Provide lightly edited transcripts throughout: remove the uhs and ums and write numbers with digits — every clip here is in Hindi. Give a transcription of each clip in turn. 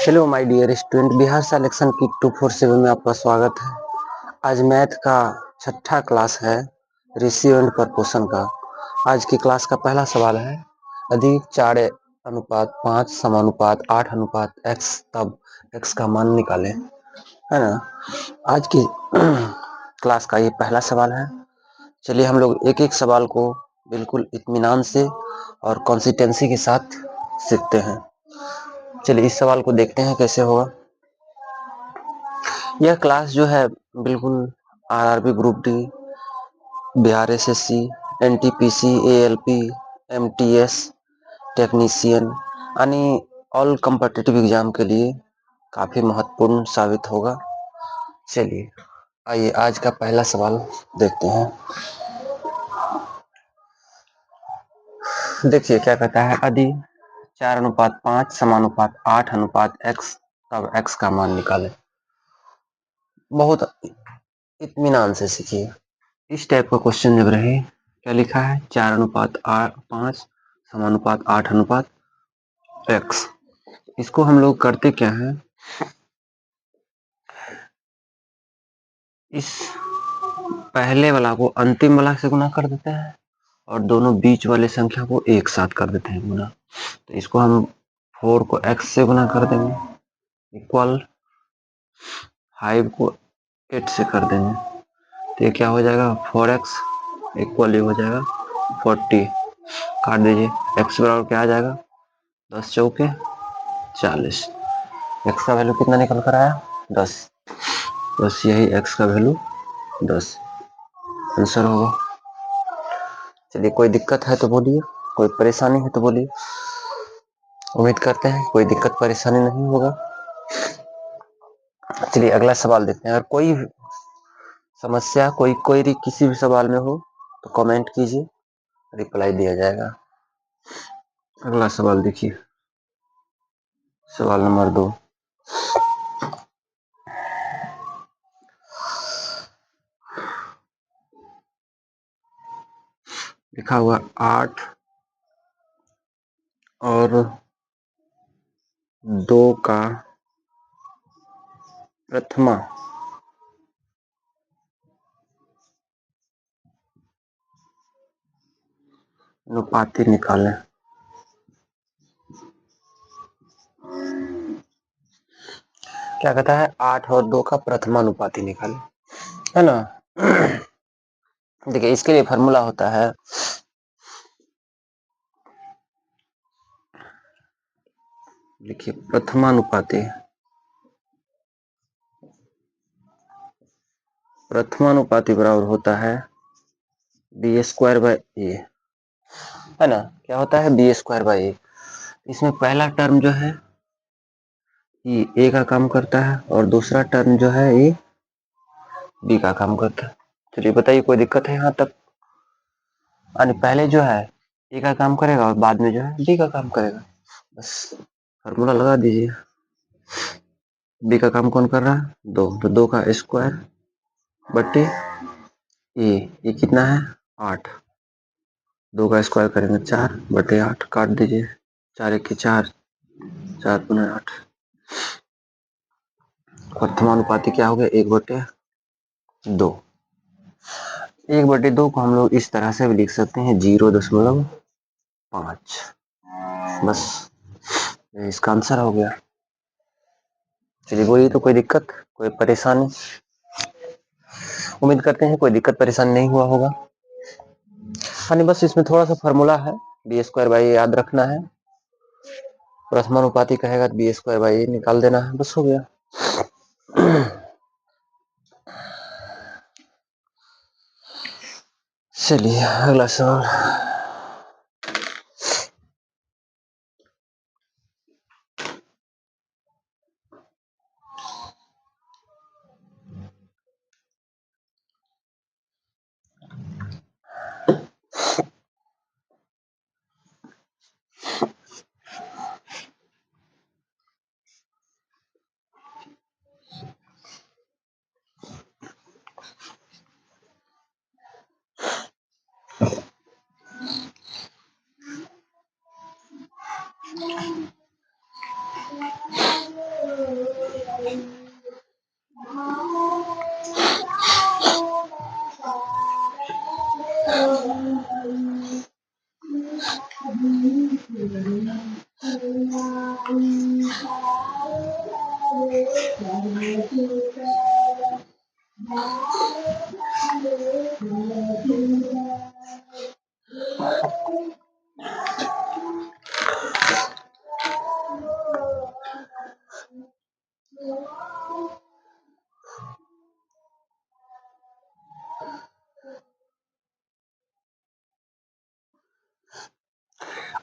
Hello my dear student, Bihar selection की 247 में आपका स्वागत है। आज मैथ का छठा क्लास है, रेशियो एंड प्रपोर्शन का। आज की क्लास का पहला सवाल है, यदि 4:5 समानुपात 8 x, तब x का मान निकालें, है ना। आज की क्लास का ये पहला सवाल है। चलिए हम लोग एक एक सवाल को बिल्कुल इत्मीनान से और कंसिस्टेंसी के साथ सीखते हैं। चलिए इस सवाल को देखते हैं कैसे होगा। यह क्लास जो है बिल्कुल RRB group D, Bihar SSC, NTPC, ALP, MTS, technician यानी ऑल कॉम्पिटिटिव एग्जाम के लिए काफी महत्वपूर्ण साबित होगा। चलिए आइए आज का पहला सवाल देखते हैं। देखिए क्या कहता है, यदि 4:5 समानुपात 8:x, तब x का मान निकालें। बहुत इत्मीनान से सीखिए। इस टाइप का क्वेश्चन जब रहे, क्या लिखा है, 4:5 समानुपात 8:x। इसको हम लोग करते क्या है, इस पहले वाला को अंतिम वाला से गुना कर देते हैं और दोनों बीच वाले संख्या को एक साथ कर देते हैं गुना। तो इसको हम 4 को x से गुना कर देंगे, इक्वल 5 को 8 से कर देंगे। तो ये क्या हो जाएगा, 4x इक्वल हो जाएगा 40। काट दीजिए, x बराबर क्या आ जाएगा, 10 चौके 40। x का वैल्यू कितना निकल कर आया, 10। बस यही x का वैल्यू 10 आंसर होगा। चलिए कोई दिक्कत है तो बोलिए, कोई परेशानी है तो बोलिए। उम्मीद करते हैं कोई दिक्कत परेशानी नहीं होगा। चलिए अगला सवाल देखते हैं। अगर कोई समस्या कोई किसी भी सवाल में हो तो कमेंट कीजिए, रिप्लाई दिया जाएगा। अगला सवाल देखिए, सवाल नंबर 2। लिखा हुआ 8 और 2 का प्रथमा अनुपाती निकालें। क्या कहता है, 8 और 2 का प्रथमानुपाती निकालें, है ना। देखिए इसके लिए फॉर्मूला होता है, देखिए प्रथमानुपाती बराबर होता है b² / a, है ना। क्या होता है, b² / a। इसमें पहला टर्म जो है ये ए का काम करता है और दूसरा टर्म जो है ये बी का काम करता है। चलिए बताइए कोई दिक्कत है यहाँ तक। यानी पहले जो है ए का काम करेगा और बाद में जो है बी का काम करेगा। बस फार्मूला लगा दीजिए। बी का काम कौन कर रहा है, 2, तो 2 का स्क्वायर बटे ये कितना है, 8। 2 का स्क्वायर करेंगे 4 बटे 8, काट दीजिए, 4 1 4, 4 दूनी 8। प्रथमानुपाती क्या हो गया, 1/2। 1/2 को हम लोग इस तरह से भी लिख सकते हैं, 0.5। बस इसका आंसर हो गया। चलिए बोलिए तो कोई दिक्कत कोई परेशानी। उम्मीद करते हैं कोई दिक्कत परेशानी नहीं हुआ होगा। यानी बस इसमें थोड़ा सा फॉर्मूला है, b² / याद रखना है। प्रथमानुपाती कहेगा तो b² / निकाल देना है, बस हो गया। चलिए अगला सवाल।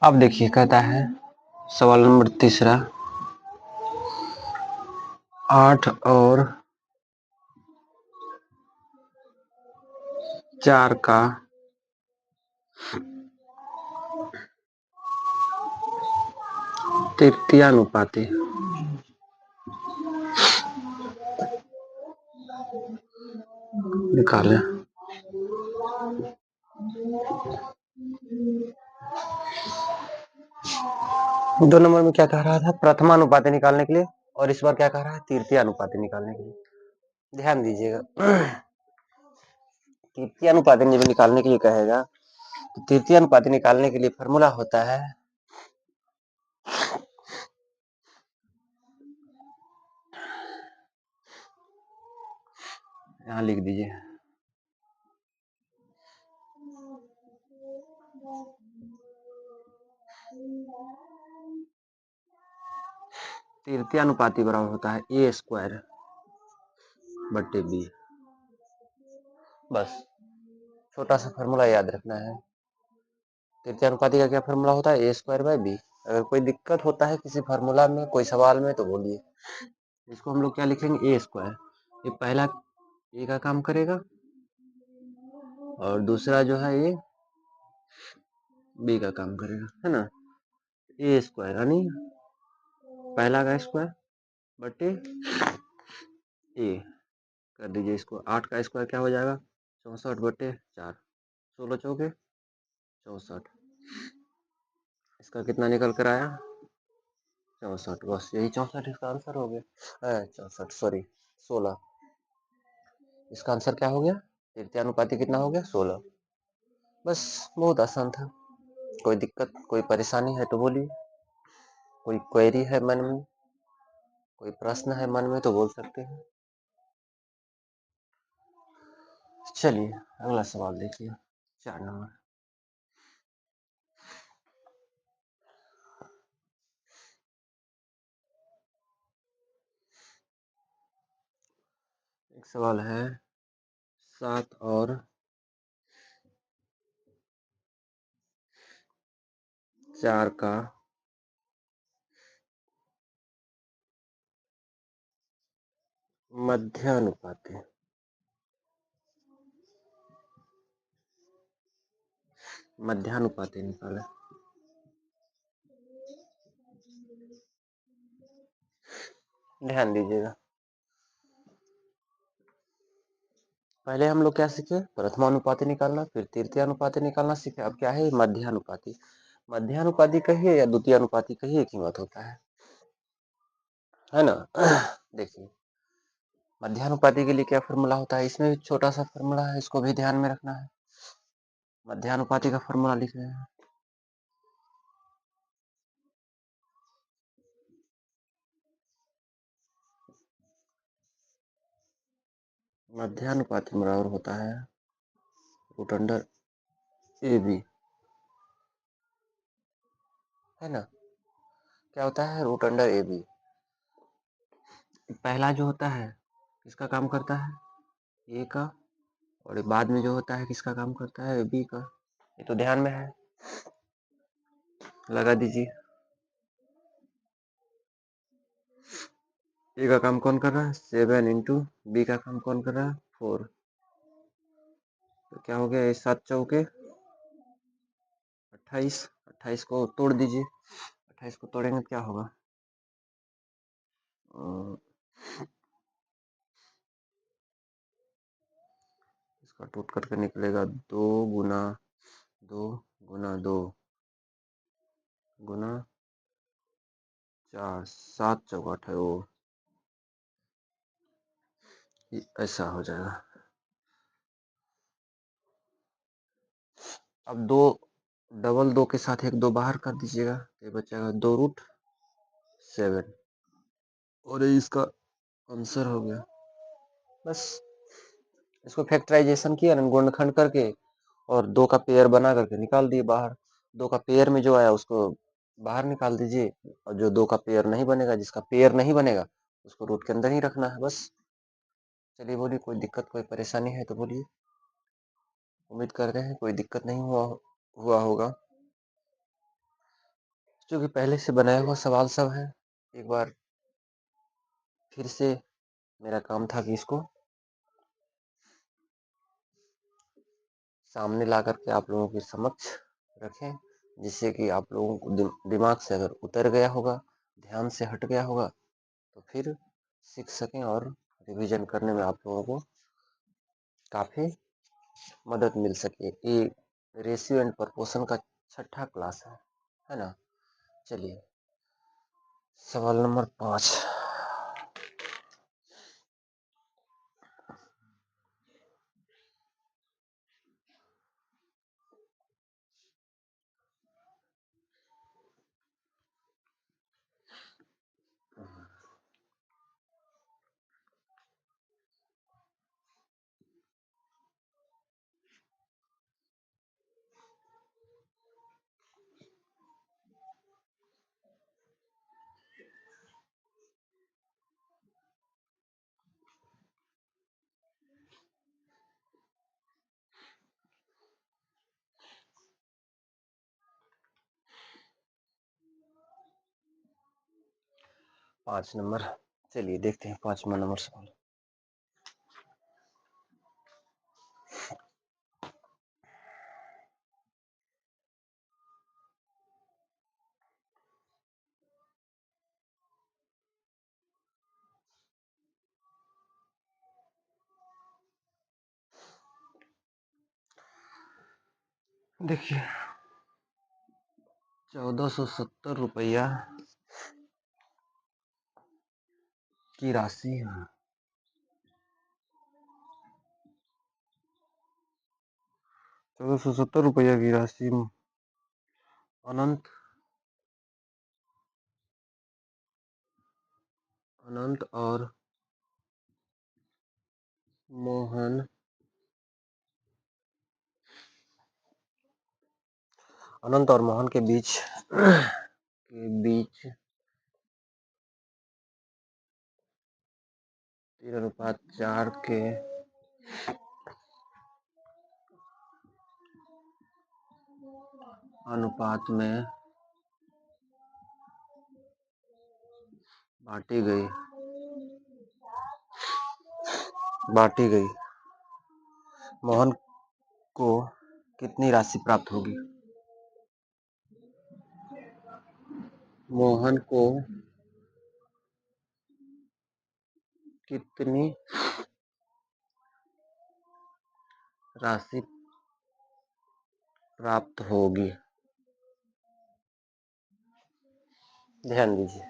अब देखिए कहता है सवाल नंबर तीसरा, 8 और 4 का तृतीयानुपाती निकालें। दो नंबर में क्या कह रहा था, प्रथमानुपाती निकालने के लिए, और इस बार क्या कह रहा है, तृतीयानुपाती निकालने के लिए। ध्यान दीजिएगा, तृतीयानुपाती जब निकालने के लिए कहेगा तो तृतीयानुपाती निकालने के लिए फॉर्मूला होता है, यहाँ लिख दीजिए, तृतीयानुपाती बराबर होता है ए स्क्वायर बटे बी। बस छोटा सा फॉर्मूला याद रखना है। तृतीयानुपाती का क्या फॉर्मूला होता है, ए स्क्वायर बाय बी। अगर कोई दिक्कत होता है किसी फार्मूला में, कोई सवाल में, तो बोलिए। इसको हम लोग क्या लिखेंगे, ए स्क्वायर। ये पहला ए का काम करेगा और दूसरा जो है ये बी का काम करेगा, है ना। ए स्क्वायर यानी पहला का स्क्वायर बटे ए कर दीजिए इसको। 8 का स्क्वायर क्या हो जाएगा, 64 बटे 4, 16 चौके 64। इसका कितना निकल कर आया, 64। बस यही 64 इसका आंसर हो गया, 64 सॉरी 16। इसका आंसर क्या हो गया, तृतीयानुपाती कितना हो गया, 16। बस बहुत आसान था। कोई दिक्कत कोई परेशानी है तो बोलिए, कोई क्वेरी है मन में, कोई प्रश्न है मन में तो बोल सकते हैं। चलिए अगला सवाल देखिए, 4 नंबर। एक सवाल है, 7 और 4 का मध्यानुपाती निकाले। ध्यान दीजिएगा, पहले हम लोग क्या सीखे, प्रथमानुपाती निकालना, फिर तृतीयानुपाती निकालना सीखे। अब क्या है, मध्यानुपाती। मध्यानुपाती कहिए या द्वितीय अनुपाती कहिए, एक ही बात होता है ना। देखिए मध्यानुपाती के लिए क्या फॉर्मूला होता है, इसमें भी छोटा सा फॉर्मूला है, इसको भी ध्यान में रखना है। मध्यानुपाती का फॉर्मूला लिख रहे हैं, मध्यानुपाती बराबर होता है रूट अंडर ए बी, है ना। क्या होता है, रूट अंडर ए बी। पहला जो होता है किसका काम करता है, ए का, और बाद में जो होता है किसका काम करता है, बी का। ये तो ध्यान में है, लगा दीजिए। ए का काम कौन कर रहा है, 7 इंटू, बी का काम कौन कर रहा है, 4। तो क्या हो गया, ये 7 चौके 28। 28 को तोड़ दीजिए, 28 को तोड़ेंगे तो क्या होगा, इसका टूट करके निकलेगा 2 गुना 2 गुना 2 गुना 4, 7 चौका 28। ये ऐसा हो जाएगा। अब दो डबल 2 के साथ एक 2 बाहर कर दीजिएगा, तो ये बचेगा 2√7 और ये इसका आंसर हो गया। बस इसको फैक्टराइजेशन किया ना गुणनखंड करके और 2 का पेयर बना करके निकाल दिए बाहर। 2 का पेयर में जो आया उसको बाहर निकाल दीजिए और जो 2 का पेयर नहीं बनेगा, जिसका पेयर नहीं बनेगा उसको रूट के अंदर ही रखना है बस। चलिए बोलिए, कोई दिक्कत कोई परेशानी है तो बोलिए। उम्मीद करते हैं कोई दिक्कत नहीं हुआ होगा, क्योंकि पहले से बनाया हुआ सवाल सब है। एक बार फिर से मेरा काम था कि इसको सामने ला करके आप लोगों के समक्ष रखें, जिससे कि आप लोगों को दिमाग से अगर उतर गया होगा, ध्यान से हट गया होगा, तो फिर सीख सकें और रिवीजन करने में आप लोगों को काफ़ी मदद मिल सके। ये रेशियो एंड प्रपोर्शन का 6ठा क्लास है ना। चलिए सवाल नंबर 5। पाँच नंबर, चलिए देखते हैं 5वां नंबर सवाल। देखिए 1470 रुपया की राशि है। 1470 रुपया की राशि अनंत अनंत और मोहन के बीच 3:4 के अनुपात में बांटी गई। मोहन को कितनी राशि प्राप्त होगी? मोहन को कितनी राशि प्राप्त होगी? ध्यान दीजिए,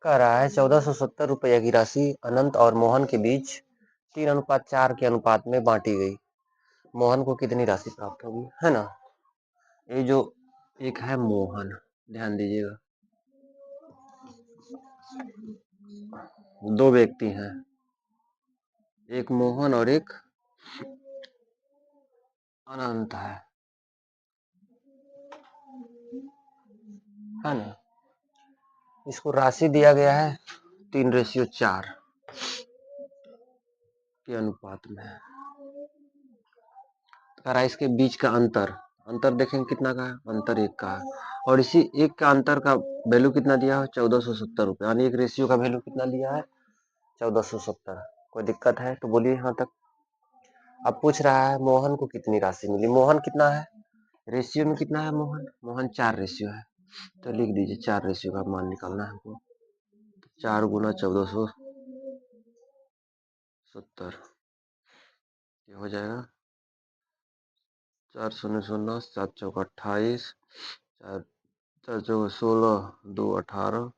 कह रहा है 1470 रुपया की राशि अनंत और मोहन के बीच 3:4 के अनुपात में बांटी गई। मोहन को कितनी राशि प्राप्त होगी, है ना। ये जो एक है मोहन, ध्यान दीजिएगा, दो व्यक्ति हैं, एक मोहन और एक अनंत है ना। इसको राशि दिया गया है 3:4 के अनुपात में। कह रहा है इसके बीच का अंतर देखेंगे कितना का है, अंतर 1 का है, और इसी 1 का अंतर का वैल्यू कितना दिया है, 1470 रुपये, यानी एक रेशियो का वैल्यू कितना दिया है, 1470। कोई दिक्कत है तो बोलिए यहाँ तक। अब पूछ रहा है मोहन को कितनी राशि मिली। मोहन कितना है, रेशियो में कितना है, मोहन 4 रेशियो है, तो लिख दीजिए 4 रेशियो का मान निकालना है हमको। 4 गुना 1470 ये हो जाएगा 4 शून्य शून्य 7 चौक 28, 4 4 चौक 16, 2 18,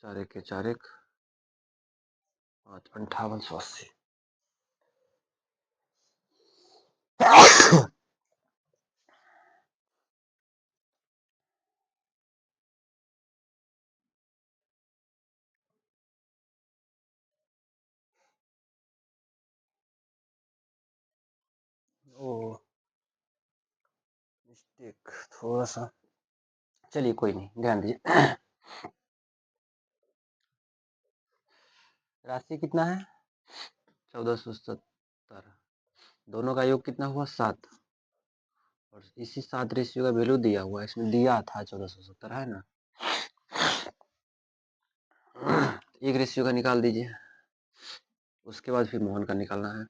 4 एक 4 एक 5 5880। ओ मिस्टेक थोड़ा सा, चलिए कोई नहीं, ध्यान दीजिए। राशि कितना है 1470, दोनों का योग कितना हुआ 7, और इसी 7 रेशियो का वैल्यू दिया हुआ है, इसमें दिया था 1470 है ना। एक रेशियो का निकाल दीजिए, उसके बाद फिर मोहन का निकालना है।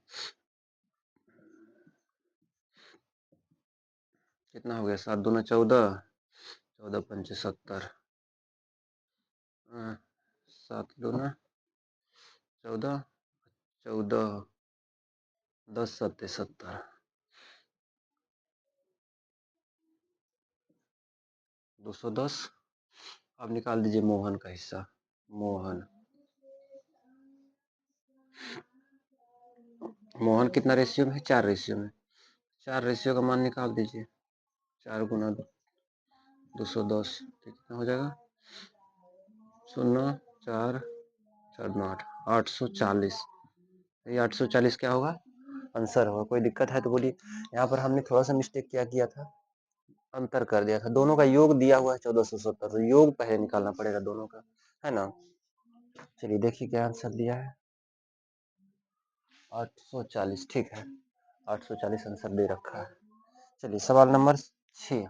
कितना हो गया 7 दूना 14, 14 पंचे 70, 7 दूना 14, 14 10 सत्ते 70, 210। अब निकाल दीजिए मोहन का हिस्सा। मोहन कितना रेशियो में है 4 रेशियो में, 4 रेशियो का मान निकाल दीजिए। 4 गुना 210 कितना हो जाएगा, 0 4 4 9 840। ये 840 क्या होगा आंसर होगा। कोई दिक्कत है तो बोलिए। यहाँ पर हमने थोड़ा सा मिस्टेक क्या किया था, अंतर कर दिया था। दोनों का योग दिया हुआ है 1470, तो योग पहले निकालना पड़ेगा दोनों का, है ना। चलिए देखिए क्या आंसर दिया है, 840। ठीक है, 840 आंसर दे रखा है। चलिए सवाल नंबर 6।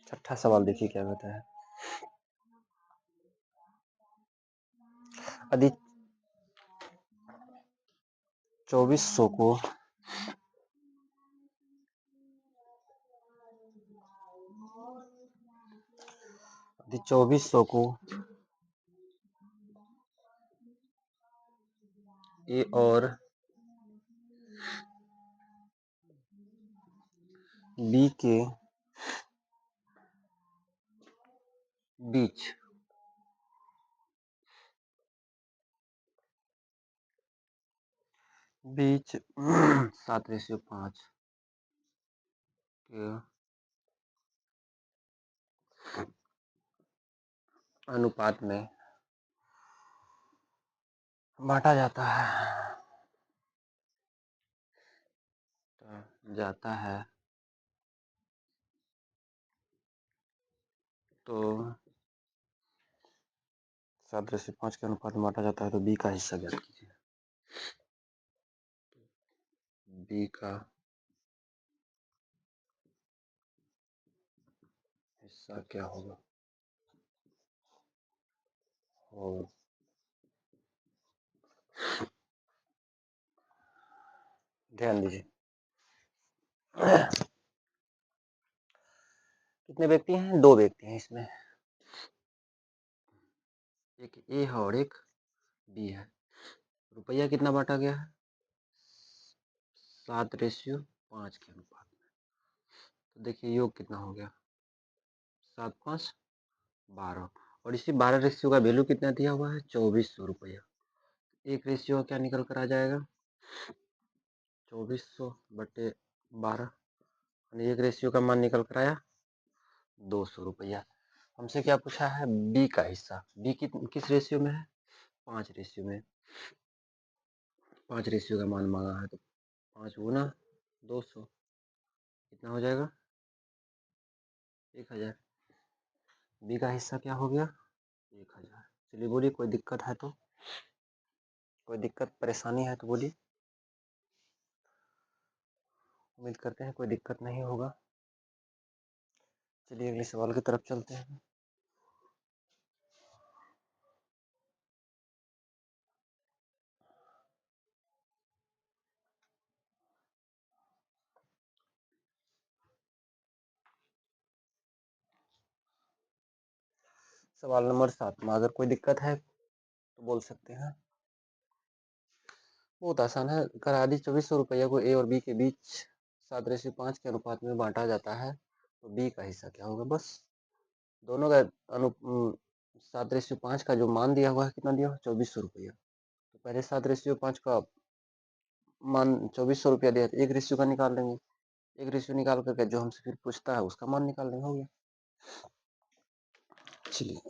छठा सवाल देखिए क्या कहता है। यदि 2400 को यदि 2400 को ए और बी के बीच बीच 7:5 के अनुपात में बांटा जाता है तो 7:5 के अनुपात में बांटा जाता है, तो बी का हिस्सा ज्ञात कीजिए। बी का हिस्सा क्या होगा, और ध्यान दीजिए। कितने व्यक्ति हैं, 2 व्यक्ति हैं इसमें, एक ए है और एक बी है। रुपया कितना बांटा गया है 7:5 के अनुपात में। तो देखिए योग कितना हो गया 7 5 12, और इसी 12 रेशियो का वैल्यू कितना दिया हुआ है 2400 रुपया। एक रेशियो क्या निकल कर आ जाएगा 2400 बटे 12, एक रेशियो का मान निकल कर आया 200 रुपया। हमसे क्या पूछा है बी का हिस्सा, बी किस रेशियो में है 5 रेशियो में, 5 रेशियो का मान मांगा है, तो 5 गुना 200 कितना हो जाएगा 1000। बी का हिस्सा क्या हो गया 1000। चलिए बोलिए कोई दिक्कत है तो, कोई दिक्कत परेशानी है तो बोलिए। उम्मीद करते हैं कोई दिक्कत नहीं होगा। चलिए अगले सवाल की तरफ चलते हैं। सवाल नंबर 7 में अगर कोई दिक्कत है तो बोल सकते हैं। बहुत आसान है, करा दी 2400 रुपया को ए और बी के बीच 7:5 के अनुपात में बांटा जाता है तो बी का हिस्सा क्या होगा। बस दोनों का 7:5 का जो मान दिया हुआ है कितना दिया हुआ है, 2400 रुपया। तो पहले 7:5 का मान 2400 रुपया दिया, तो 1 रेशियो का निकाल लेंगे। 1 रेशियो निकाल करके जो हमसे फिर पूछता है उसका मान निकाल लेंगे, हो गया। चलिए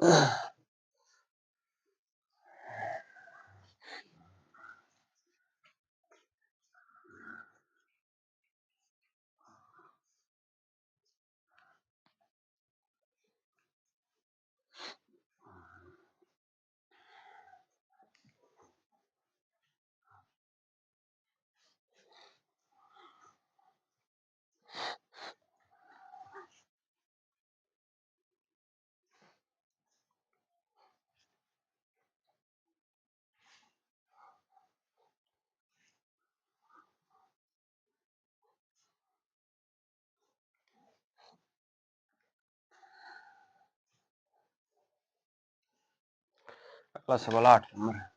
अगला सवाल 8 नंबर है।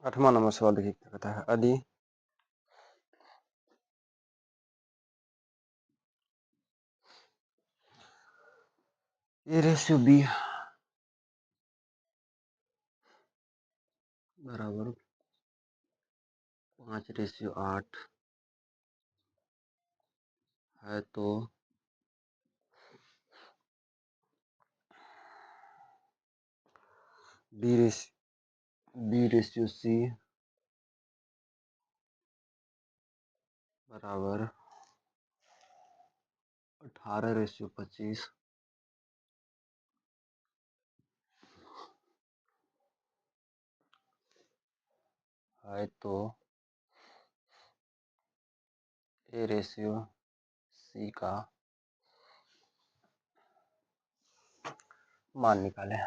आठवां नंबर सवाल देखिए क्या कहता है। यदि A/B बराबर 5:8 है तो B/C बराबर 18:25 है तो A/C का मान निकालें।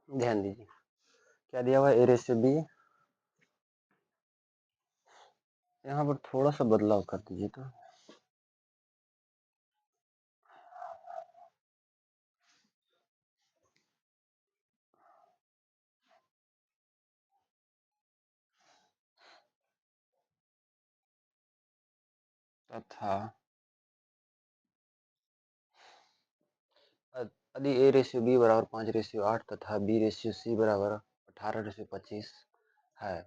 ध्यान दीजिए क्या दिया हुआ है, A/B। यहाँ पर थोड़ा सा बदलाव कर दीजिए तो तथा यदि A/B बराबर 5:8 तथा B/C बराबर 18:25 है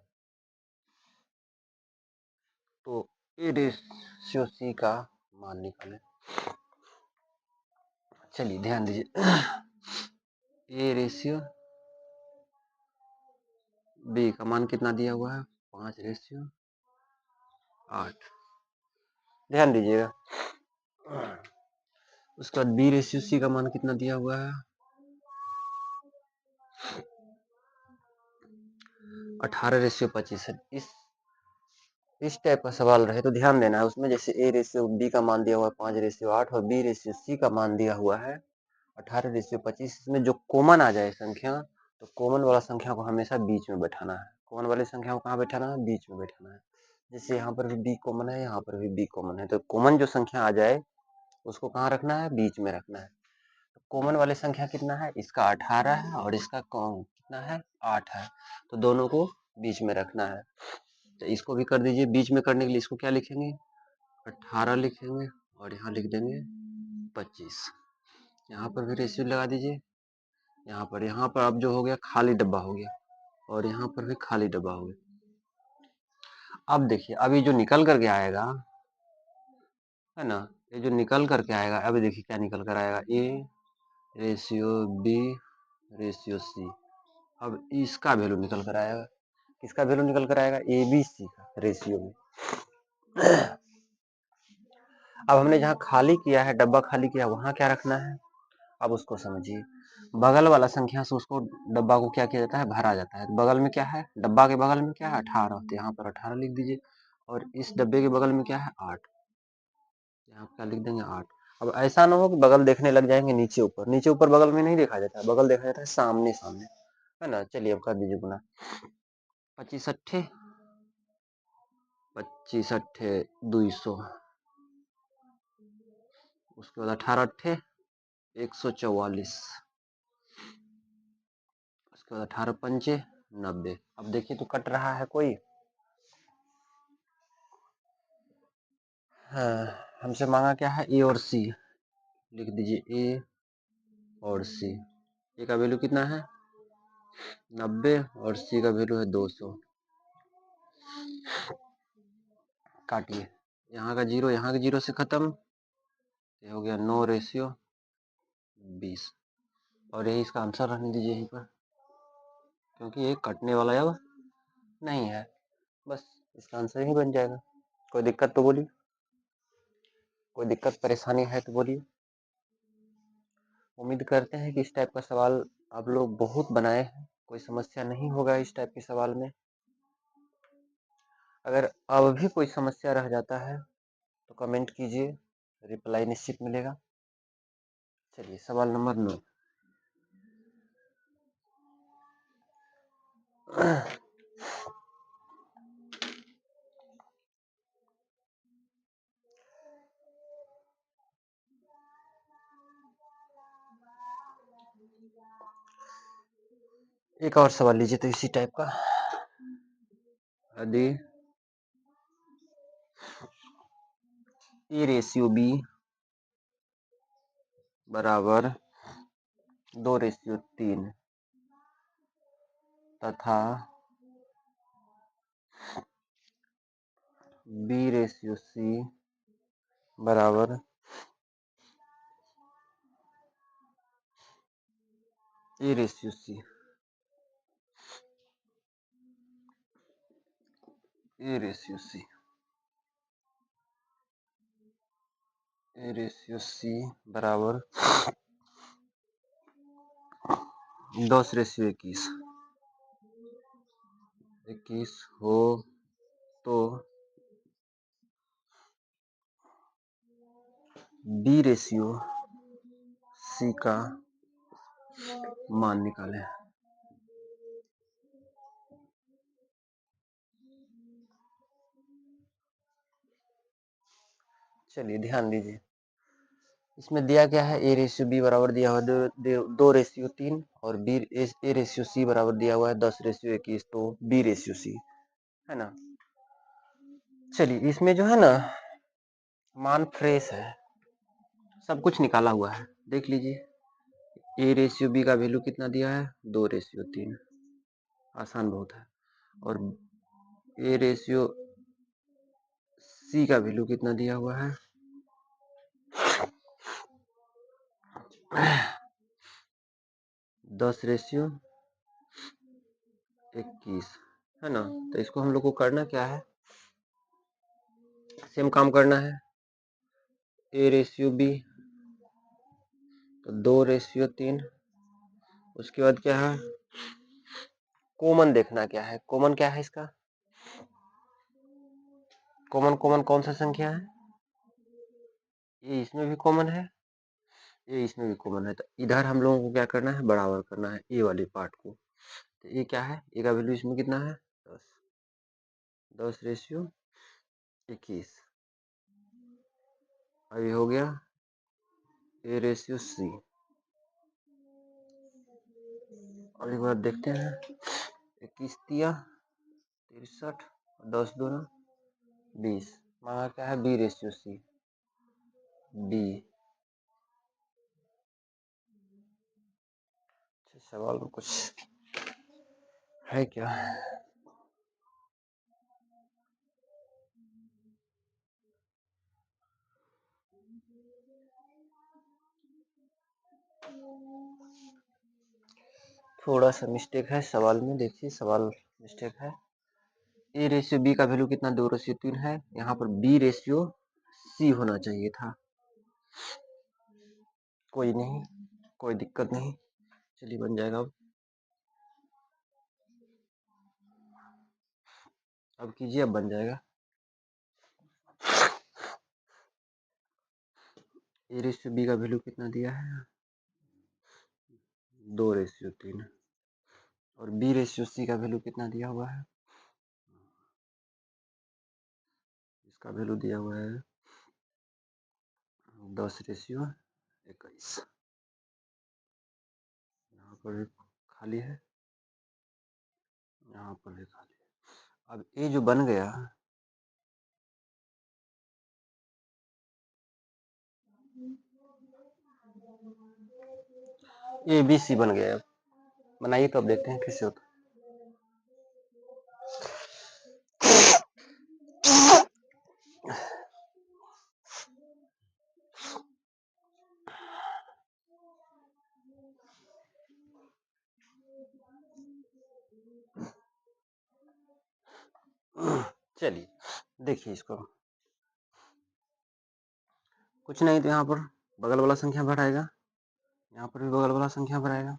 तो A/C का मान निकालें। चलिए ध्यान दीजिए A/B का मान कितना दिया हुआ है, 5:8। ध्यान दीजिएगा उसके बाद B/C का मान कितना दिया हुआ है, 18:25 है। इस टाइप का सवाल रहे तो ध्यान देना है उसमें, जैसे A/B का मान दिया हुआ है 5:8 और B/C का मान दिया हुआ है 18:25। इसमें जो कॉमन आ जाए संख्या, तो कॉमन वाला संख्या को हमेशा बीच में बैठाना है। कॉमन वाली संख्या को कहाँ बैठाना है, बीच में बैठाना है। जैसे यहाँ पर भी B कॉमन है, यहाँ पर भी B कॉमन है, तो कॉमन जो संख्या आ जाए उसको कहाँ रखना है, बीच में रखना है। कॉमन वाली संख्या कितना है, इसका 18 है और इसका कितना है, 8 है, तो दोनों को बीच में रखना है। तो इसको भी कर दीजिए। बीच में करने के लिए इसको क्या लिखेंगे, 18 लिखेंगे और यहाँ लिख देंगे 25। यहाँ पर भी रेशियो लगा दीजिए। यहाँ पर अब जो हो गया खाली डब्बा हो गया और यहाँ पर भी खाली डब्बा हो गया। अब देखिए अभी जो निकल करके आएगा है ना, ये जो निकल करके आएगा, अभी देखिए क्या निकल कर आएगा, A/B/C। अब इसका वैल्यू निकल कर आएगा, किसका वैल्यू निकल कर आएगा, ABC का रेशियो में। अब हमने जहाँ खाली किया है, डब्बा खाली किया, वहां क्या रखना है, अब उसको समझिए। बगल वाला संख्या से उसको डब्बा को क्या किया जाता है, भरा जाता है। बगल में क्या है, डब्बा के बगल में क्या है, 18, तो यहाँ पर 18 लिख दीजिए और इस डब्बे के बगल में क्या है, 8, यहाँ क्या लिख देंगे, 8। अब ऐसा ना हो कि बगल देखने लग जाएंगे नीचे ऊपर, नीचे ऊपर बगल में नहीं देखा जाता है, बगल देखा जाता है सामने सामने, है ना। चलिए अब कर दीजिए गुना। 25 अट्ठे 25 अट्ठे 200, उसके बाद 18 अट्ठे 144, उसके बाद 18 पंचे 90। अब देखिए तो कट रहा है कोई। हाँ, हमसे मांगा क्या है, ए और सी। लिख दीजिए ए और सी। ए का वैल्यू कितना है 90 और सी का वैल्यू है 200। काटिए, यहाँ का जीरो यहाँ के जीरो से खत्म, ये हो गया 9:20। और यही इसका आंसर रहने दीजिए यहीं पर, क्योंकि ये कटने वाला अब नहीं है, बस इसका आंसर ही बन जाएगा। कोई दिक्कत तो बोलिए, कोई दिक्कत परेशानी है तो बोलिए। उम्मीद करते हैं कि इस टाइप का सवाल आप लोग बहुत बनाए हैं, कोई समस्या नहीं होगा इस टाइप के सवाल में। अगर अब भी कोई समस्या रह जाता है तो कमेंट कीजिए, रिप्लाई निश्चित मिलेगा। चलिए सवाल नंबर 9। एक और सवाल लीजिए तो इसी टाइप का। यदि A/B बराबर 2:3 तथा B/C बराबर A/C बराबर 10:21 हो तो B/C का मान निकालें। चलिए ध्यान दीजिए, इसमें दिया क्या है, A/B बराबर दिया हुआ 2:3 और A/C बराबर दिया हुआ है 10:21, तो B/C है ना। चलिए इसमें जो है ना मान फ्रेश है, सब कुछ निकाला हुआ है, देख लीजिए। A/B का वैल्यू कितना दिया है 2:3, आसान बहुत है। और A/C का वैल्यू कितना दिया हुआ है 10:21, है ना। तो इसको हम लोग को करना क्या है, सेम काम करना है। A/B तो 2:3, उसके बाद क्या है, कॉमन देखना क्या है, कॉमन क्या है इसका, कॉमन कॉमन कौन सा संख्या है, ये इसमें भी कॉमन है, ये इसमें भी कॉमन है। तो इधर हम लोगों को क्या करना है, बराबर करना है ए वाले पार्ट को। तो ये क्या है, ए का वैल्यू इसमें कितना है 10:21। अभी हो गया A/C। और एक बार देखते हैं, 21 दिया 63, 10 दूना 20, मांगा क्या है B/C। बी सवाल में कुछ है क्या, थोड़ा सा मिस्टेक है सवाल में, देखिए सवाल मिस्टेक है। A/B का वैल्यू कितना 2:3 है, यहाँ पर B/C होना चाहिए था। कोई नहीं, कोई दिक्कत नहीं, चलिए बन जाएगा। अब कीजिए, अब बन जाएगा। ए रेशियो बी का वैल्यू कितना दिया है 2:3 और बी रेशियो सी का वैल्यू कितना दिया हुआ है इसका वैल्यू दिया हुआ है 10:21 यहाँ पर भी खाली है यहाँ पर भी खाली है। अब ये जो बन गया ए बी सी बन गया बनाइए तो अब देखते हैं कैसे होता चलिए देखिए इसको कुछ नहीं तो यहाँ पर बगल वाला संख्या बढ़ाएगा यहाँ पर भी बगल वाला संख्या बढ़ाएगा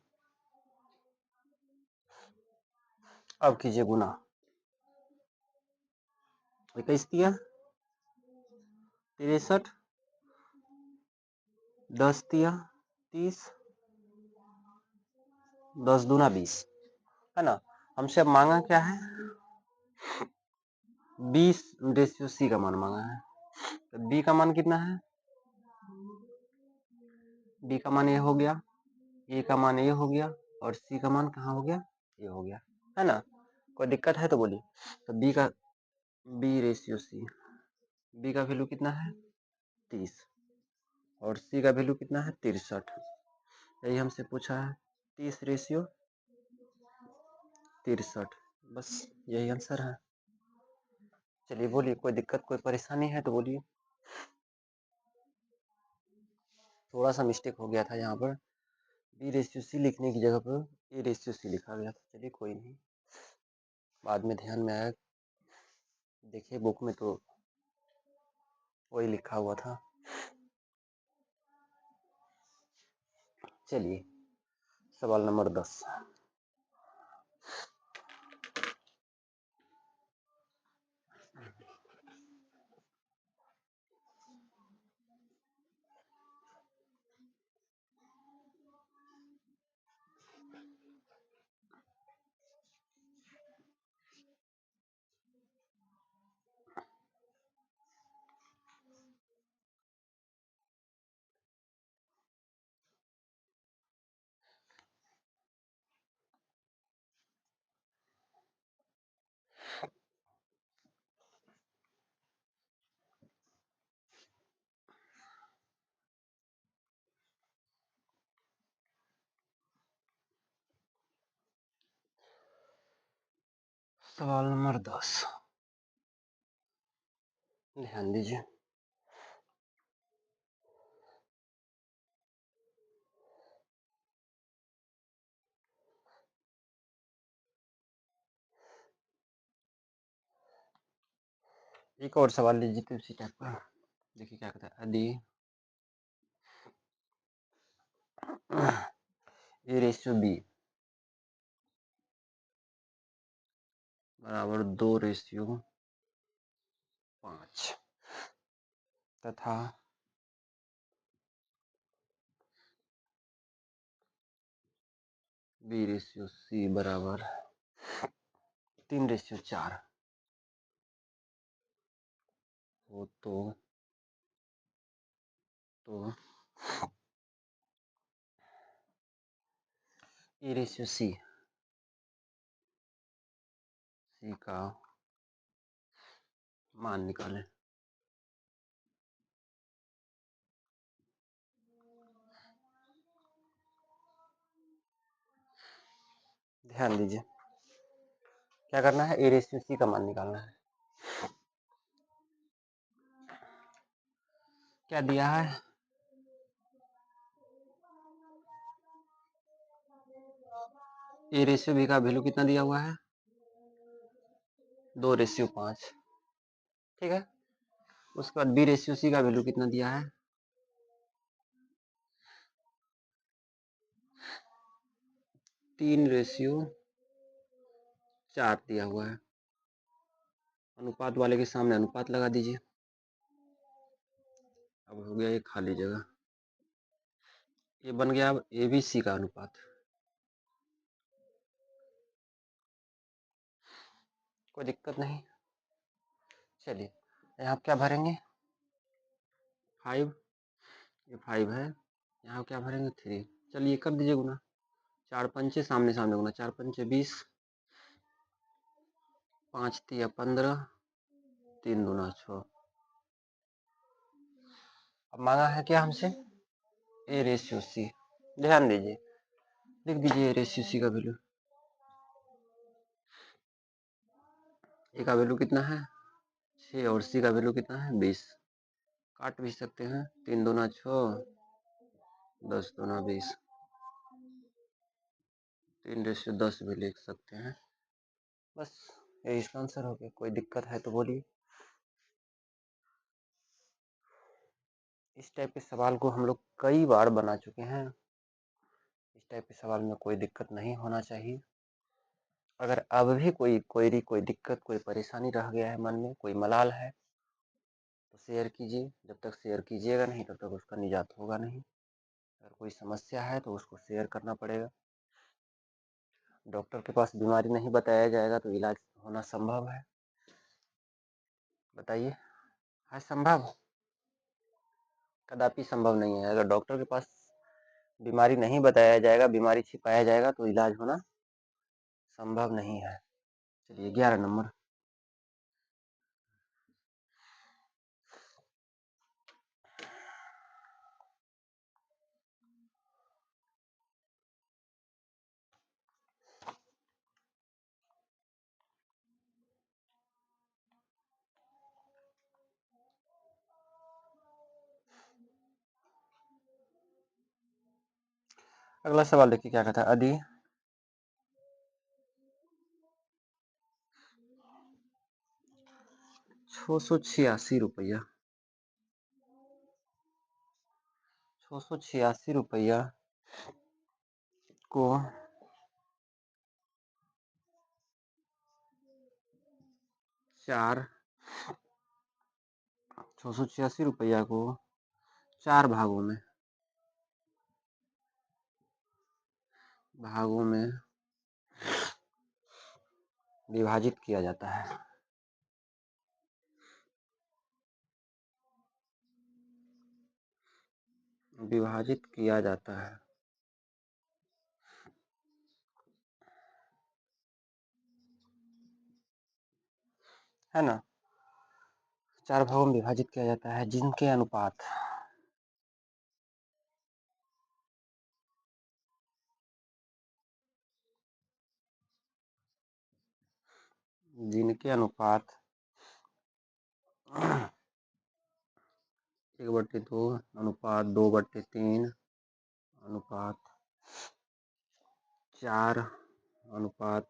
अब कीजिए गुना 21 दिया 63 10 दिया 30 10 दूना 20 है ना हमसे अब मांगा क्या है 20:c का मान मांगा है तो b का मान कितना है b का मान ये हो गया a का मान ये हो गया और c का मान कहाँ हो गया ये हो गया है ना कोई दिक्कत है तो बोलिए तो b का b/c b का वैल्यू कितना है 30 और c का वैल्यू कितना है 63 यही हमसे पूछा है 30:63 बस यही आंसर है चलिए बोलिए कोई दिक्कत कोई परेशानी है तो बोलिए थोड़ा सा मिस्टेक हो गया था यहाँ पर b/c लिखने की जगह पर a/c लिखा गया था चलिए कोई नहीं बाद में ध्यान में आया देखिए बुक में तो वही लिखा हुआ था चलिए सवाल नंबर 10 सवाल नंबर 10 ध्यान दीजिए एक और सवाल लीजिए तो इसी टाइप का देखिए क्या कहता है यदि a/b बराबर 2:5 तथा b/c बराबर 3:4 हो तो a/c का मान निकालें ध्यान दीजिए क्या करना है a/c का मान निकालना है क्या दिया है a/b का वैल्यू कितना दिया हुआ है 2:5 ठीक है उसके बाद b/c का वैल्यू कितना दिया है 3:4 दिया हुआ है अनुपात वाले के सामने अनुपात लगा दीजिए अब हो गया ये खाली जगह ये बन गया अब ABC का अनुपात। कोई दिक्कत नहीं। चलिए यहाँ क्या भरेंगे 5, ये 5 है, यहाँ क्या भरेंगे 3। चलिए कर दीजिए गुना, 4 पंचे सामने सामने गुना, 4 पंचे 20, 5 तिया 15, 3 दूना 6। अब मांगा है क्या हमसे A/C। ध्यान दीजिए, लिख दीजिए A/C का वैल्यू। ए का वैल्यू कितना है 6 और C का वैल्यू कितना है 20। काट भी सकते हैं, 3 दूना 6, 10 दूना 20, 3/10 भी लिख सकते हैं। बस ये इसका आंसर हो गया। कोई दिक्कत है तो बोलिए। इस टाइप के सवाल को हम लोग कई बार बना चुके हैं। इस टाइप के सवाल में कोई दिक्कत नहीं होना चाहिए। अगर अब भी कोई क्वेरी, कोई दिक्कत, कोई परेशानी रह गया है मन में, कोई मलाल है तो शेयर कीजिए। जब तक शेयर कीजिएगा नहीं तब तक उसका निजात होगा नहीं। अगर कोई समस्या है तो उसको शेयर करना पड़ेगा। डॉक्टर के पास बीमारी नहीं बताया जाएगा तो इलाज होना संभव है? बताइए, है संभव? कदापि संभव नहीं है। अगर डॉक्टर के पास बीमारी नहीं बताया जाएगा, बीमारी छिपाया जाएगा तो इलाज होना संभव नहीं है। चलिए 11 नंबर। अगला सवाल देखिए क्या कहता है। अदी 686 रुपया, 686 रुपया को 686 रुपया को 4 भागों में विभाजित किया जाता है। विभाजित किया जाता है ना। 4 भागों में विभाजित किया जाता है जिनके अनुपात जिनके अनुपात 1/2 अनुपात 2/3 अनुपात 4 अनुपात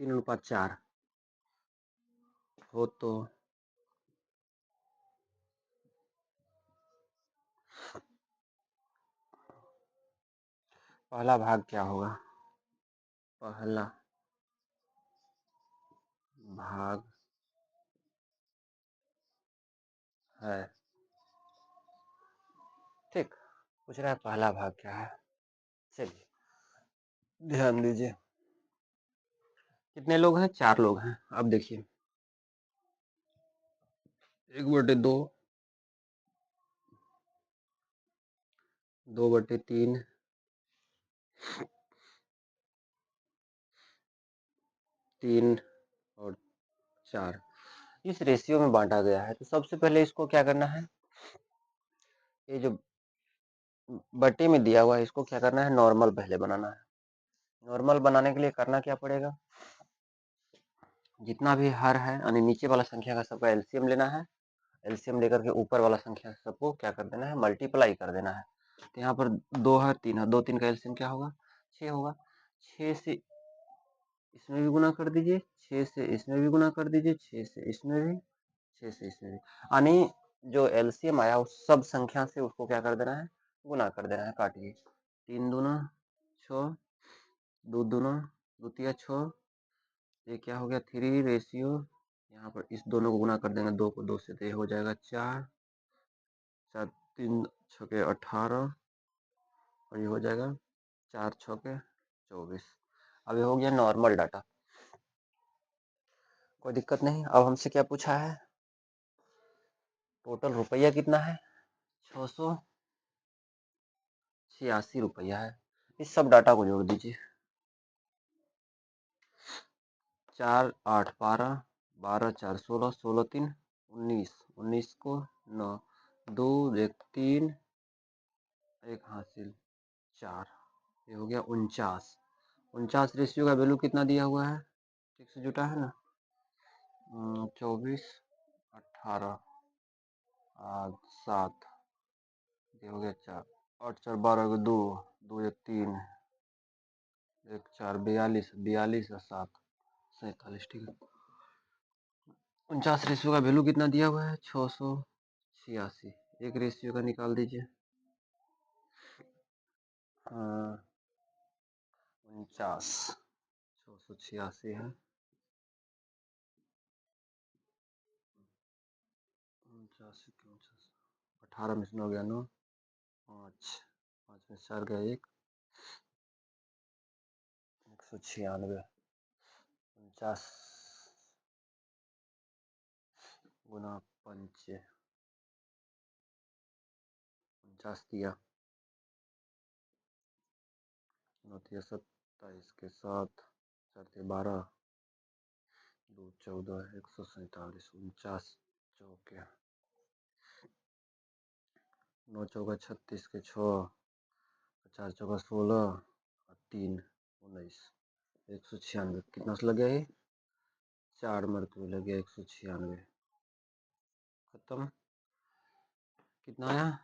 3/4 हो तो पहला भाग क्या होगा? पहला भाग है, ठीक। पूछ रहा है पहला भाग क्या है। चलिए ध्यान दीजिए। कितने लोग हैं? 4 लोग हैं। अब देखिए 1/2, 2/3, 3 और 4 इस रेशियो में बांटा गया है। तो सबसे पहले इसको क्या करना है, ये जो बटे में दिया हुआ है इसको क्या करना है, नॉर्मल पहले बनाना है। नॉर्मल बनाने के लिए करना क्या पड़ेगा, जितना भी हर है यानी नीचे वाला संख्या का सबका एलसीएम लेना है। एलसीएम लेकर के ऊपर वाला संख्या सबको क्या कर देना है, मल्टीप्लाई कर देना है। तो यहाँ पर 2 है, 3 है, 2 3 का एलसीएम क्या होगा 6 होगा। 6 से इसमें भी गुना कर दीजिए, 6 से इसमें भी गुना कर दीजिए, 6 से इसमें भी, 6 से इसमें भी, यानी जो एलसीएम आया उस सब संख्या से उसको क्या कर देना है, गुना कर देना है। काटिए 3 दूना 6, 2 दूना 2 तिया 6, ये क्या हो गया 3 रेशियो। यहाँ पर इस दोनों को गुना कर देंगे, 2 को 2 से, तो ये हो जाएगा 4, 4 3 6 18, और ये हो जाएगा 4 छके 24। अब ये हो गया नॉर्मल डाटा, कोई दिक्कत नहीं। अब हमसे क्या पूछा है, टोटल रुपया कितना है, 686 रुपया है। इस सब डाटा को जोड़ दीजिए, 4 8 12, 12 4 16, 16 3 19, 19 को 9, 2 1 3 1 हासिल 4, ये हो गया 49। 49 रेशियो का वैल्यू कितना दिया हुआ है, ठीक से जुटा है ना, 24 18 7, ये हो गया 4, 8 4 12 को 2, 2 1 3, 1 4 42, 42 और 7 47, ठीक है। 49 रेशियो का वैल्यू कितना दिया हुआ है, 686। एक रेशियो का निकाल दीजिए, 49 686 है, 18 में से हो गया 9, 5 5 में 4 गया 1, 196, 49 गुना 5, 49 दिया, 9 दिया 27 के साथ 4 12, 2 14, 147, 49 चौके 9 चौका 36 के 6, 4 चौका 16 और 3 19, 196। कितना से लग गया ये, 4 मरतबे लग गया, 196 खत्म। कितना आया,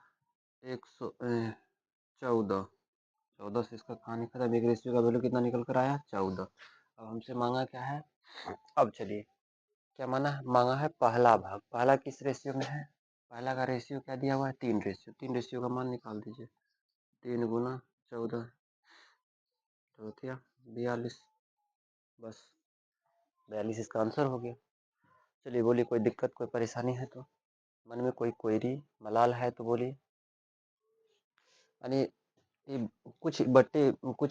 114, 14 से इसका कहानी खत्म। एक रेशियो का वैल्यू कितना निकल कर आया, 14। अब हमसे मांगा क्या है, अब चलिए क्या मांगा है, पहला भाग। पहला किस रेशियो में है, पहला का रेशियो क्या दिया हुआ है, 3 रेशियो। 3 रेशियो का मान निकाल दीजिए, 3 गुना 14 तो 42, बस 42 इसका आंसर हो गया। चलिए बोलिए, कोई दिक्कत कोई परेशानी है तो, मन में कोई क्वेरी मलाल है तो बोलिए। यानी ये कुछ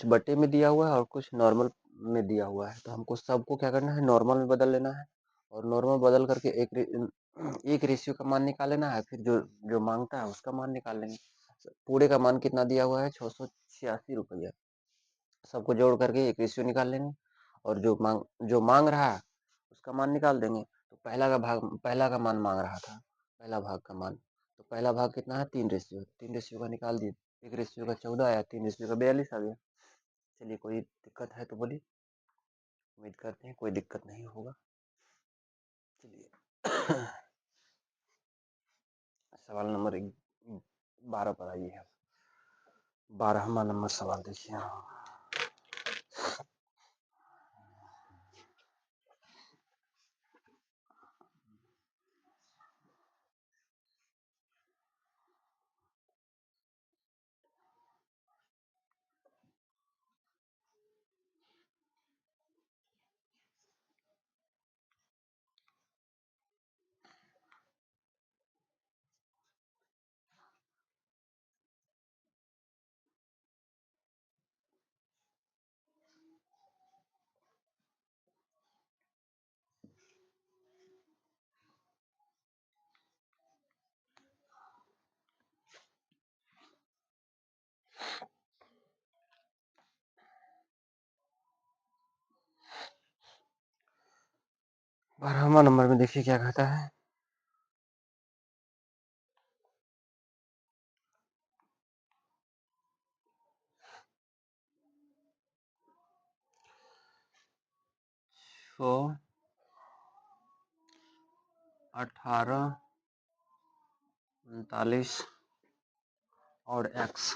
बटे में दिया हुआ है और कुछ नॉर्मल में दिया हुआ है, तो हमको सबको क्या करना है, नॉर्मल में बदल लेना है। और नॉर्मल बदल करके एक रेशियो का मान निकाल लेना है, फिर जो जो मांगता है उसका मान निकाल लेंगे। पूरे का मान कितना दिया हुआ है, 686 रुपया। सबको जोड़ करके एक रेशियो निकाल लेंगे, और जो मांग रहा है उसका मान निकाल देंगे। तो पहला का मान मांग रहा था, पहला भाग का मान, तो पहला भाग कितना है, 3 रेशियो, 3 रेशियो का निकाल दिए, एक रेशियो का 14 आया, 3 रेशियो का 42 आ गया। चलिए कोई दिक्कत है तो बोलिए, उम्मीद करते हैं कोई दिक्कत नहीं होगा। चलिए सवाल नंबर 12 पर आइए, 12वां नंबर सवाल देखिए। 12वां नंबर में देखिए क्या कहता है, तो 18 39 और एक्स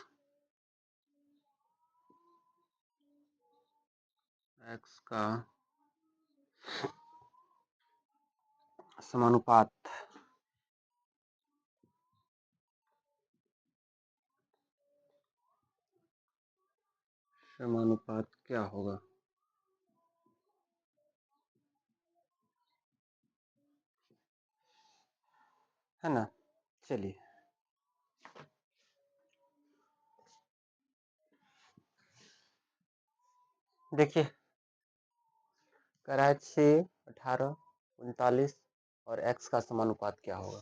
का समानुपात क्या होगा, है ना। चलिए देखिए कराची 18, 39 और x का समानुपात क्या होगा।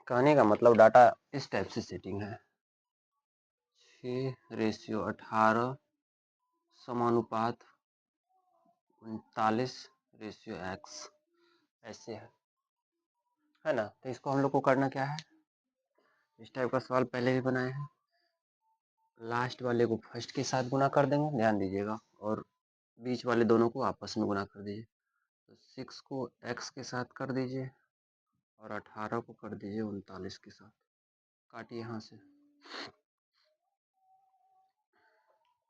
कहने का मतलब डाटा इस टाइप से सेटिंग है 6:18 समानुपात 39:x ऐसे है ना। तो इसको हम लोग को करना क्या है, इस टाइप का सवाल पहले भी बनाए हैं। लास्ट वाले को फर्स्ट के साथ गुना कर देंगे, ध्यान दीजिएगा, और बीच वाले दोनों को आपस में गुना कर दीजिए। तो 6 को x के साथ कर दीजिए और 18 को कर दीजिए 39 के साथ। काटिए यहाँ से,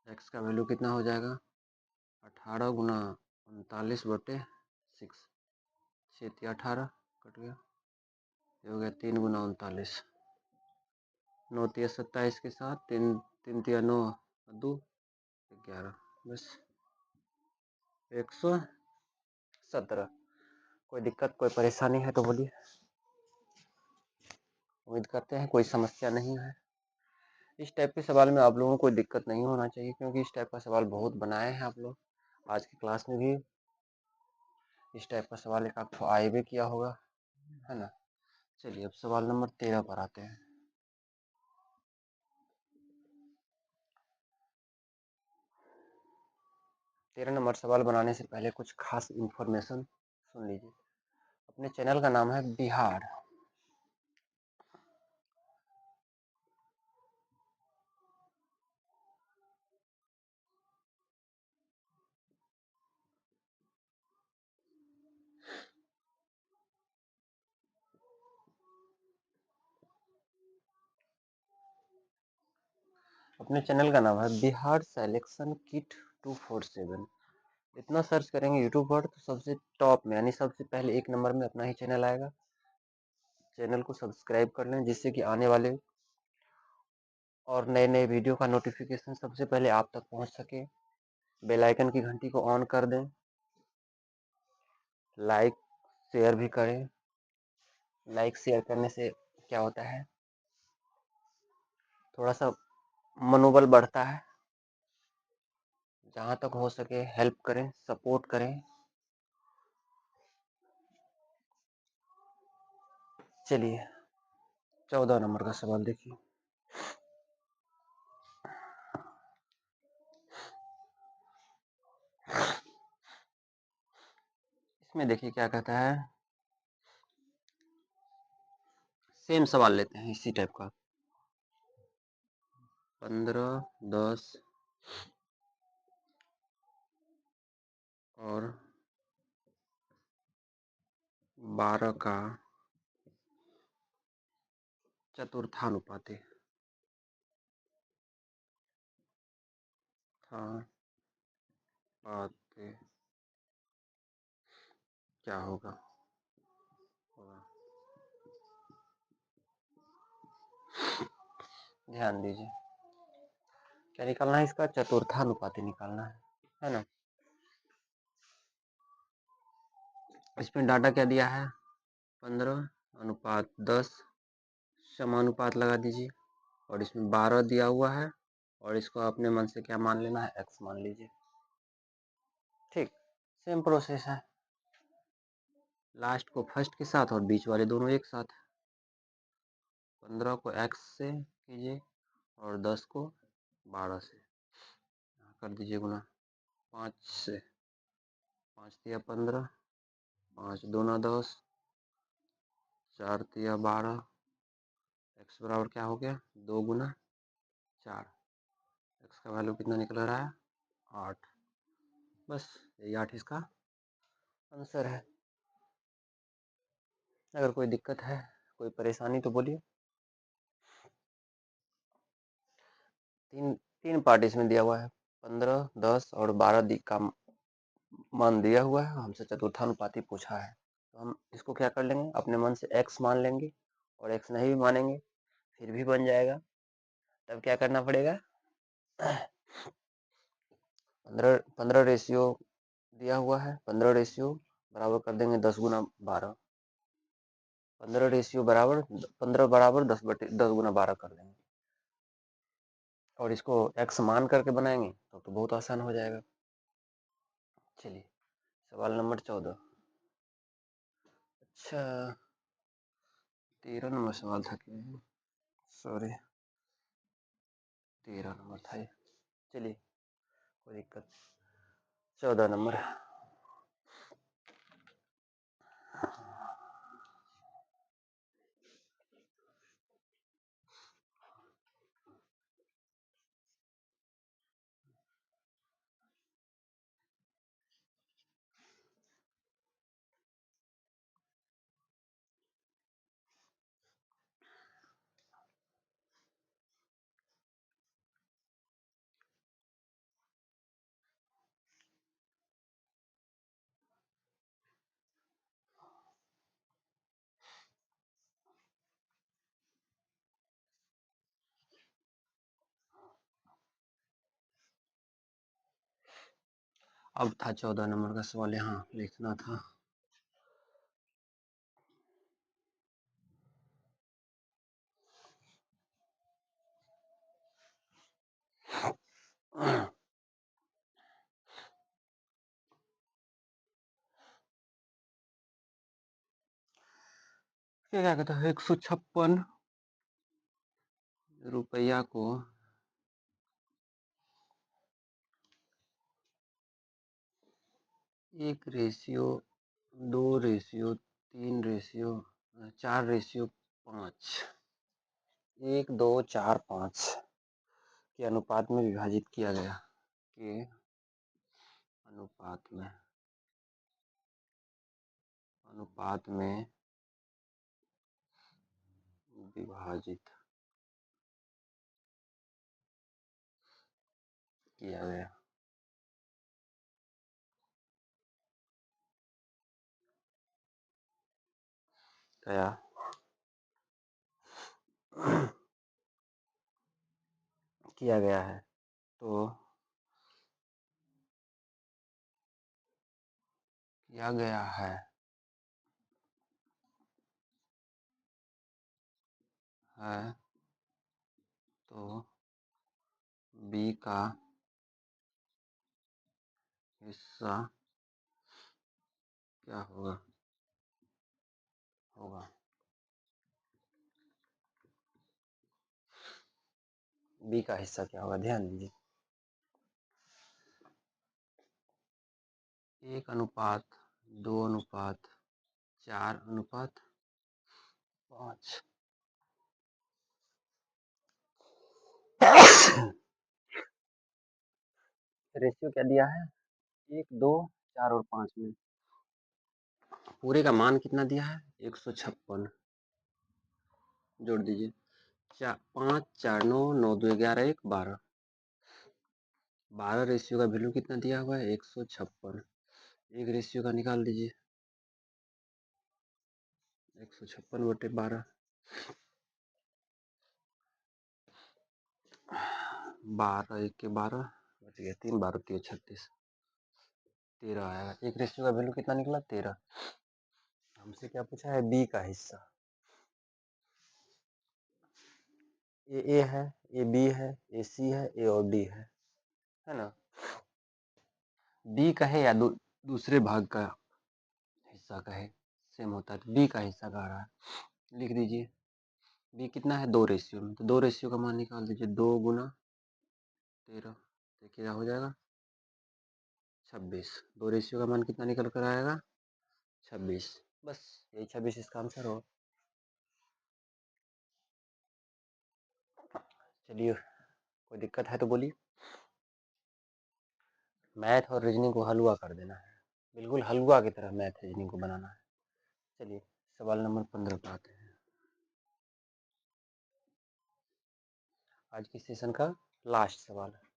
x का वैल्यू कितना हो जाएगा 18 गुना 39/6, 6 18 कट गया, ये हो गया 3 गुना 39, 9 तिया 27 के साथ 3 3 तिया 9 2 11, बस 117। कोई दिक्कत कोई परेशानी है तो बोलिए, उम्मीद करते हैं कोई समस्या नहीं है। इस टाइप के सवाल में आप लोगों को कोई दिक्कत नहीं होना चाहिए, क्योंकि इस टाइप का सवाल बहुत बनाए हैं आप लोग। आज की क्लास में भी इस टाइप का सवाल एक आपको आए भी किया होगा, है ना। चलिए अब सवाल नंबर 13 पर आते हैं। तेरह नंबर सवाल बनाने से पहले कुछ खास इंफॉर्मेशन सुन लीजिए। अपने चैनल का नाम है बिहार। अपने चैनल का नाम है बिहार सिलेक्शन किट 247। इतना सर्च करेंगे यूट्यूब पर तो सबसे टॉप में, यानी सबसे पहले एक नंबर में अपना ही चैनल आएगा। चैनल को सब्सक्राइब कर लें, जिससे कि आने वाले और नए नए वीडियो का नोटिफिकेशन सबसे पहले आप तक पहुंच सके। बेल आइकन की घंटी को ऑन कर दें, लाइक शेयर भी करें। लाइक शेयर करने से क्या होता है, थोड़ा सा मनोबल बढ़ता है। जहाँ तक हो सके हेल्प करें, सपोर्ट करें। चलिए 14 नंबर का सवाल देखिए। इसमें देखिए क्या कहता है, सेम सवाल लेते हैं इसी टाइप का। 15, 10 और 12 का चतुर्थानुपाती हाँ पाते क्या होगा। ध्यान दीजिए, क्या निकालना है, इसका चतुर्थानुपाती निकालना है ना। इसमें डाटा क्या दिया है 15:10 समानुपात लगा दीजिए, और इसमें 12 दिया हुआ है, और इसको अपने मन से क्या मान लेना है, x मान लीजिए। ठीक, सेम प्रोसेस है, लास्ट को फर्स्ट के साथ और बीच वाले दोनों एक साथ। 15 को x से कीजिए और 10 को 12 से कर दीजिए गुना। 5 से 5 तिया 15, 5 दूना 10, 4 तिया 12, x बराबर क्या हो गया 2 गुना 4। x का वैल्यू कितना निकल रहा है 8। बस यही 8 इसका आंसर है। अगर कोई दिक्कत है कोई परेशानी तो बोलिए। तीन तीन पार्ट इसमें दिया हुआ है, 15, 10 और 12 का मान दिया हुआ है। हमसे चतुर्थानुपाती पूछा है, तो हम इसको क्या कर लेंगे, अपने मन से x मान लेंगे, और x नहीं भी मानेंगे फिर भी बन जाएगा। तब क्या करना पड़ेगा 15 रेशियो दिया हुआ है, 15 रेशियो बराबर कर देंगे 10 गुना 12। 15 रेशियो बराबर 15 बराबर 10 गुना 12 कर देंगे, और इसको x मान करके बनाएंगे तो तो बहुत आसान हो जाएगा। चलिए सवाल नंबर 14। अच्छा 13 नंबर सवाल था क्या? सॉरी 13 नंबर था ये। चलिए कोई दिक्कत। 14 नंबर। अब था 14 नंबर का सवाल, यहाँ लिखना था। क्या कहता है, 156 रुपया को 1:2:3:4:5 1:2:4:5 के अनुपात में विभाजित किया गया। के अनुपात में विभाजित किया गया। क्या किया गया है? तो किया गया है तो बी का हिस्सा क्या होगा? बी का हिस्सा क्या होगा? ध्यान दीजिए। 1:2:4:5 रेशियो क्या दिया है? 1:2:4:5 में पूरे का मान कितना दिया है? 156 जोड़ दीजिए। 5 4 9 9 2 11 1 12 12 रेशियो का वैल्यू कितना दिया हुआ है? 156। एक रेशियो का निकाल दीजिए। 156/12 12 1 के 12 बच गया 3 12 3 36 13 आएगा। एक रेशियो का वैल्यू कितना निकला? 13। हमसे क्या पूछा है? बी का हिस्सा। ए है, ए बी है, ए सी है, ए और डी है ना। बी कहे या दूसरे भाग का हिस्सा कहे सेम होता है, तो बी का हिस्सा कह रहा है। लिख दीजिए। बी कितना है? 2 रेशियो में, तो 2 रेशियो का मान निकाल दीजिए। 2 × 13 देखिए क्या हो जाएगा? 26। 2 रेशियो का मान कितना निकल कर आएगा? 26। बस यही 26 इसका आंसर हो। चलिए कोई दिक्कत है तो बोलिए। मैथ और रीजनिंग को हलवा कर देना है, बिल्कुल हलवा की तरह मैथ रीजनिंग को बनाना है। चलिए सवाल नंबर 15 पे आते हैं। आज के सेशन का लास्ट सवाल है।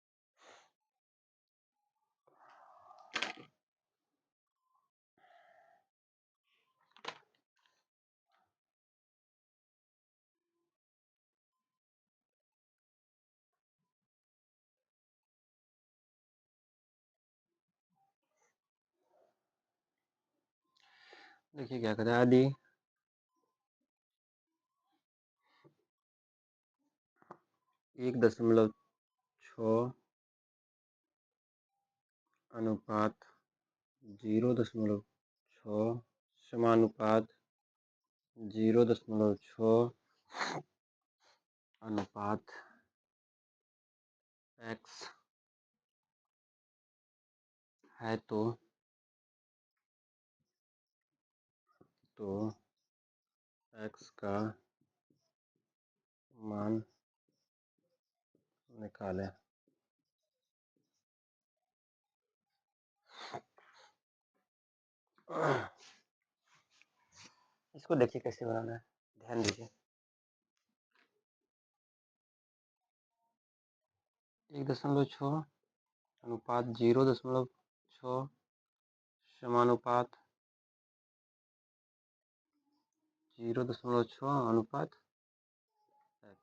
देखिए क्या कहता है। यदि 1.6 अनुपात 0.6 समानुपात 0.6 अनुपात x है तो x का मान निकालें। इसको देखिए कैसे बनाना है, ध्यान दीजिए। 1.6 अनुपात 0.6 समानुपात 0.6 अनुपात x।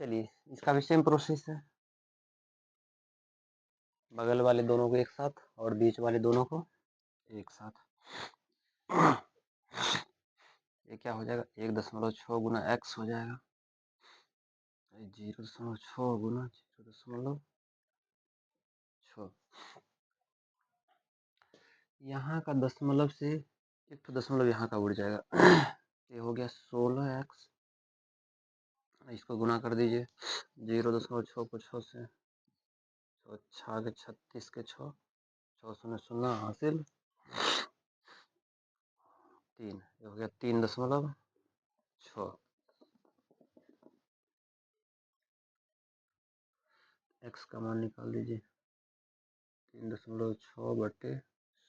चलिए इसका भी सेम प्रोसेस है, बगल वाले दोनों को एक साथ और बीच वाले दोनों को एक साथ। ये क्या हो जाएगा, 1.6 गुना x हो जाएगा, 0.6 गुना 0.6। यहाँ का दशमलव से एक तो दशमलव यहाँ का उड़ जाएगा। ये हो गया 16x, इसको गुना कर दीजिए 0.6 को 6 से, 6 के 36 के 6, 6 शून्य शून्य हासिल 3, ये हो गया 3.6। x का मान निकाल दीजिए, 3.6 बटे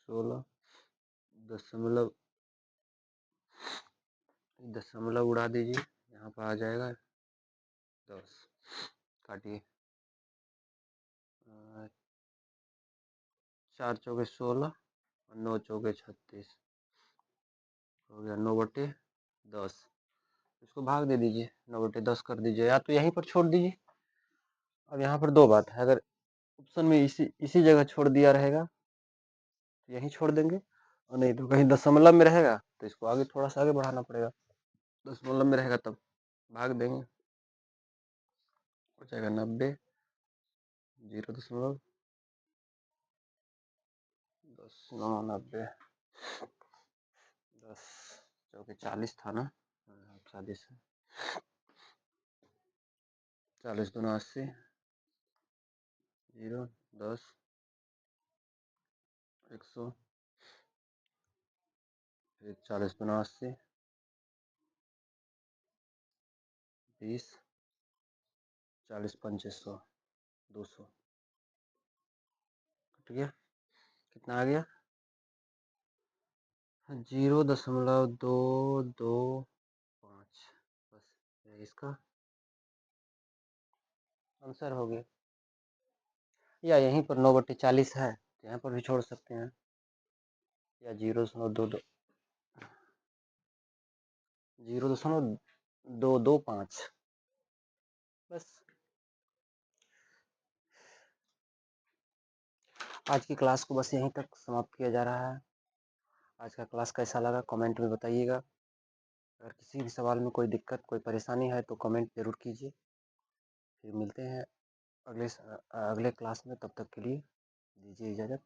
16, दशमलव उड़ा दीजिए, यहाँ पर आ जाएगा 10, काटिए, 4 चौके 16 और 9 चौके 36, हो गया 9/10। इसको भाग दे दीजिए, 9/10 कर दीजिए, या तो यहीं पर छोड़ दीजिए। अब यहाँ पर दो बात है, अगर ऑप्शन में इसी जगह छोड़ दिया रहेगा तो यहीं छोड़ देंगे, और नहीं तो कहीं दशमलव में रहेगा तो इसको आगे थोड़ा सा आगे बढ़ाना पड़ेगा। दशमलव में रहेगा तब भाग देंगे, हो जाएगा 90, 0.10 90, 10 चौके 40 था ना, 40 40 दूना 80, 0 10 100, फिर 40 दूना 80, 20, 40 पंचे 100, 200, कट गया। कितना आ गया, 0.225, बस इसका आंसर हो गया। या यहीं पर 9/40 है तो यहाँ पर भी छोड़ सकते हैं, या 0.225, बस। आज की क्लास को बस यहीं तक समाप्त किया जा रहा है। आज का क्लास कैसा लगा कमेंट में बताइएगा। अगर किसी भी सवाल में कोई दिक्कत कोई परेशानी है तो कमेंट ज़रूर कीजिए। फिर मिलते हैं अगले क्लास में, तब तक के लिए दीजिए इजाज़त।